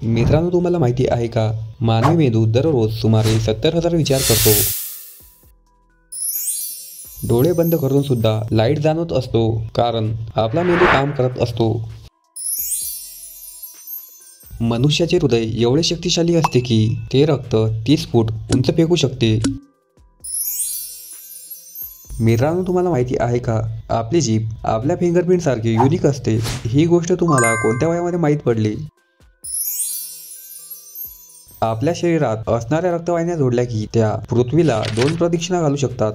मित्रांनो, तुम्हाला माहिती आहे का, मानवी मेंदू दररोज सुमारे 70,000 विचार करतो. डोळे बंद करून सुद्धा लाईट जाणवत असतो, कारण आपला मेंदू काम करत असतो. मनुष्याचे हृदय एवढे शक्तिशाली असते की ते रक्त 30 फूट उंच फेकू शकते. मित्रांनो, तुम्हाला माहिती आहे का, आपली जीभ आपल्या फिंगरप्रिंट सारखी युनिक असते. ही गोष्ट तुम्हाला कोणत्या वयामध्ये माहीत पडली? आपल्या शरीरात असणाऱ्या रक्तवाहिन्या जोडल्या की त्या पृथ्वीला 2 प्रदक्षिणा घालू शकतात.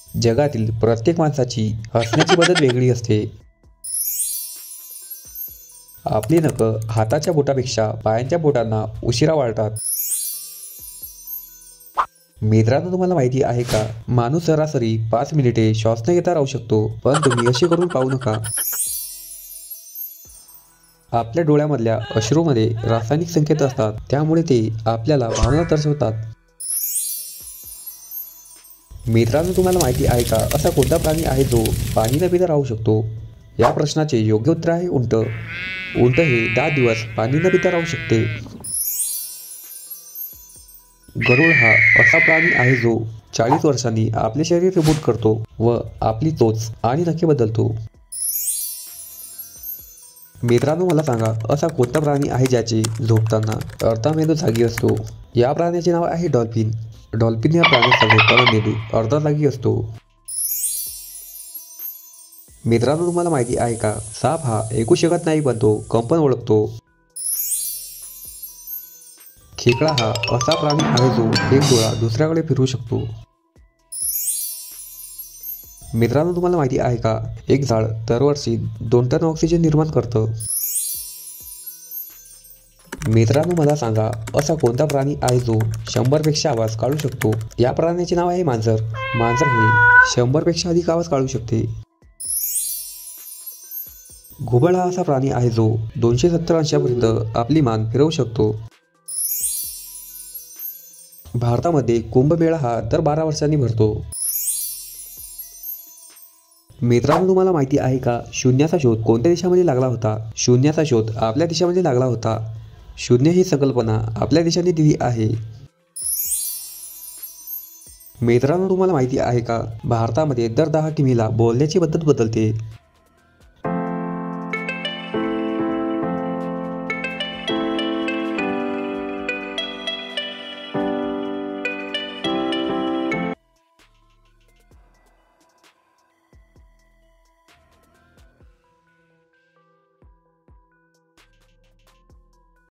जगातील प्रत्येक माणसाची हसण्याची पद्धत वेगळी असते. आपली नखं हाताच्या बोटापेक्षा पायांच्या बोटांना उशिरा वाळतात. मित्रांनो, तुम्हाला माहिती आहे का, माणूस सरासरी 5 मिनिटे श्वास न घेता राहू शकतो, पण तुम्ही असे करून पाहू नका. आपल्या डोळ्यामधल्या अश्रूमध्ये रासायनिक संकेत असतात, त्यामुळे ते आपल्याला भावना दर्शवतात. मित्रांनो, तुम्हाला माहिती आहे का, असा कोणता प्राणी आहे जो पाणी न पिता राहू शकतो? या प्रश्नाचे योग्य उत्तर आहे उंट. उंट हे 10 दिवस पाणी न पिता राहू शकते. गरुड हा असा प्राणी आहे जो 40 वर्षांनी आपले शरीर रिबूट करतो व आपली चोच आणि नखे बदलतो. मित्रांनो, मला सांगा, असा कोणता प्राणी आहे ज्याचे झोपताना अर्धा मेंदू जागी असतो? या प्राण्याचे नाव आहे डॉल्फिन. डॉल्फिन या प्राण्याचा झोपताना मेंदू अर्धा जागी असतो. मित्रांनो, तुम्हाला माहिती आहे का, साप हा ऐकू शकत नाही पण तो कंपन ओळखतो. खेकडा हा असा प्राणी आहे जो एक डोळा दुसऱ्याकडे फिरवू शकतो. मित्रांनो, तुम्हाला माहिती आहे का, एक झाड दरवर्षी 2 टन ऑक्सिजन निर्माण करतं. मित्रांनो, मला सांगा, असा कोणता प्राणी आहे जो 100 पेक्षा आवाज काढू शकतो? या प्राण्याचे नाव आहे मांजर. मांजर हे 100 पेक्षा अधिक आवाज काढू शकते. घुबड हा असा प्राणी आहे जो 270 अंशापर्यंत आपली मान फिरवू शकतो. भारतामध्ये कुंभमेळा हा दर 12 वर्षांनी भरतो. मित्रांनो, तुम्हाला माहिती आहे का, शून्याचा शोध कोणत्या देशामध्ये लागला होता? शून्याचा शोध आपल्या देशामध्ये लागला होता. शून्य ही संकल्पना आपल्या देशाने दिली आहे. मित्रांनो, तुम्हाला माहिती आहे का, भारतामध्ये दर 10 किमीला बोलण्याची पद्धत बदलते.